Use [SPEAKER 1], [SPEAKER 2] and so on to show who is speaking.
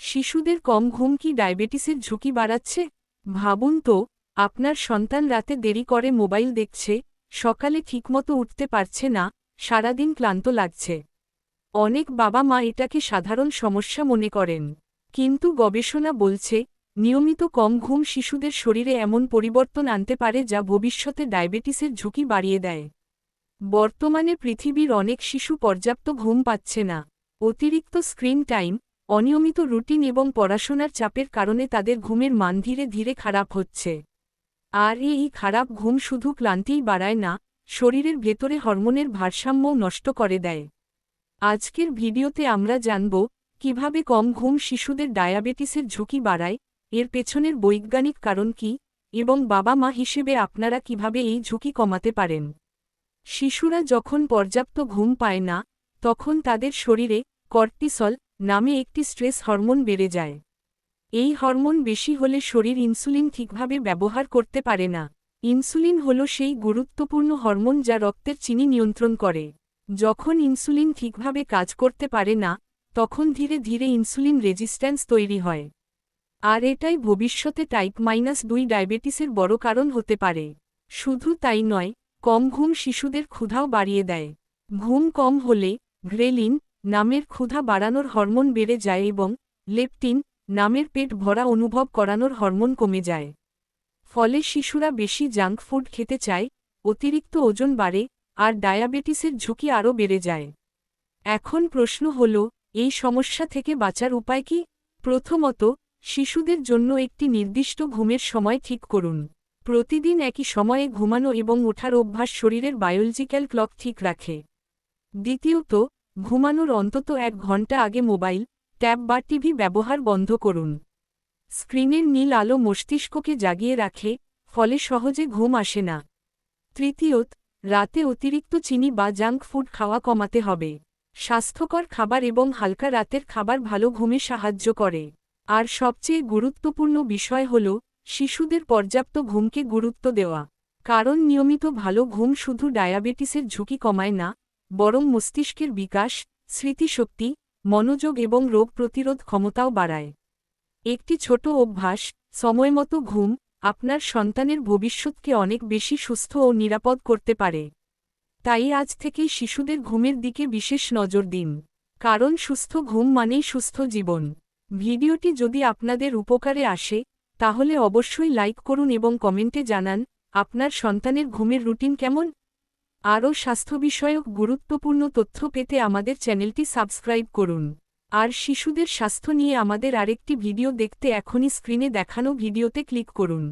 [SPEAKER 1] শিশুদের কম ঘুম কি ডায়াবেটিসের ঝুঁকি বাড়াচ্ছে? ভাবুন তো, আপনার সন্তান রাতে দেরি করে মোবাইল দেখছে, সকালে ঠিকমতো উঠতে পারছে না, সারাদিন ক্লান্ত লাগছে। অনেক বাবা মা এটাকে সাধারণ সমস্যা মনে করেন। কিন্তু গবেষণা বলছে, নিয়মিত কম ঘুম শিশুদের শরীরে এমন পরিবর্তন আনতে পারে যা ভবিষ্যতে ডায়াবেটিসের ঝুঁকি বাড়িয়ে দেয়। বর্তমানে পৃথিবীর অনেক শিশু পর্যাপ্ত ঘুম পাচ্ছে না। অতিরিক্ত স্ক্রিন টাইম, অনিয়মিত রুটিন এবং পড়াশোনার চাপের কারণে তাদের ঘুমের মান ধীরে ধীরে খারাপ হচ্ছে। আর এই খারাপ ঘুম শুধু ক্লান্তিই বাড়ায় না, শরীরের ভেতরে হরমোনের ভারসাম্যও নষ্ট করে দেয়। আজকের ভিডিওতে আমরা জানব কিভাবে কম ঘুম শিশুদের ডায়াবেটিসের ঝুঁকি বাড়ায়, এর পেছনের বৈজ্ঞানিক কারণ কী, এবং বাবা মা হিসেবে আপনারা কিভাবে এই ঝুঁকি কমাতে পারেন। শিশুরা যখন পর্যাপ্ত ঘুম পায় না, তখন তাদের শরীরে কর্টিসল নামে একটি স্ট্রেস হরমোন বেড়ে যায়। এই হরমোন বেশি হলে শরীর ইনসুলিন ঠিকভাবে ব্যবহার করতে পারে না। ইনসুলিন হল সেই গুরুত্বপূর্ণ হরমোন যা রক্তের চিনি নিয়ন্ত্রণ করে। যখন ইনসুলিন ঠিকভাবে কাজ করতে পারে না, তখন ধীরে ধীরে ইনসুলিন রেজিস্ট্যান্স তৈরি হয়। আর এটাই ভবিষ্যতে টাইপ 2 ডায়াবেটিসের বড় কারণ হতে পারে। শুধু তাই নয়, কম ঘুম শিশুদের ক্ষুধাও বাড়িয়ে দেয়। ঘুম কম হলে গ্রেলিন নামের ক্ষুধা বাড়ানোর হরমোন বেড়ে যায় এবং লেপটিন নামের পেট ভরা অনুভব করানোর হরমোন কমে যায়। ফলে শিশুরা বেশি জাঙ্ক ফুড খেতে চায়, অতিরিক্ত ওজন বাড়ে, আর ডায়াবেটিসের ঝুঁকি আরও বেড়ে যায়। এখন প্রশ্ন হল, এই সমস্যা থেকে বাঁচার উপায় কি? প্রথমত, শিশুদের জন্য একটি নির্দিষ্ট ঘুমের সময় ঠিক করুন। প্রতিদিন একই সময়ে ঘুমানো এবং ওঠার অভ্যাস শরীরের বায়োলজিক্যাল ক্লক ঠিক রাখে। দ্বিতীয়ত, ঘুমানোর অন্তত 1 ঘন্টা আগে মোবাইল, ট্যাব বা টিভি ব্যবহার বন্ধ করুন। স্ক্রিনের নীল আলো মস্তিষ্ককে জাগিয়ে রাখে, ফলে সহজে ঘুম আসে না। তৃতীয়ত, রাতে অতিরিক্ত চিনি বা জাঙ্ক ফুড খাওয়া কমাতে হবে। স্বাস্থ্যকর খাবার এবং হালকা রাতের খাবার ভালো ঘুমে সাহায্য করে। আর সবচেয়ে গুরুত্বপূর্ণ বিষয় হল, শিশুদের পর্যাপ্ত ঘুমকে গুরুত্ব দেওয়া। কারণ নিয়মিত ভালো ঘুম শুধু ডায়াবেটিসের ঝুঁকি কমায় না, বরং মস্তিষ্কের বিকাশ, স্মৃতিশক্তি, মনোযোগ এবং রোগ প্রতিরোধ ক্ষমতাও বাড়ায়। একটি ছোট অভ্যাস, সময়মতো ঘুম, আপনার সন্তানের ভবিষ্যৎকে অনেক বেশি সুস্থ ও নিরাপদ করতে পারে। তাই আজ থেকেই শিশুদের ঘুমের দিকে বিশেষ নজর দিন। কারণ সুস্থ ঘুম মানেই সুস্থ জীবন। ভিডিওটি যদি আপনাদের উপকারে আসে, তাহলে অবশ্যই লাইক করুন এবং কমেন্টে জানান আপনার সন্তানের ঘুমের রুটিন কেমন। আরও স্বাস্থ্য বিষয়ক গুরুত্বপূর্ণ তথ্য পেতে আমাদের চ্যানেলটি সাবস্ক্রাইব করুন। আর শিশুদের স্বাস্থ্য নিয়ে আমাদের আরেকটি ভিডিও দেখতে এখনই স্ক্রিনে দেখানো ভিডিওতে ক্লিক করুন।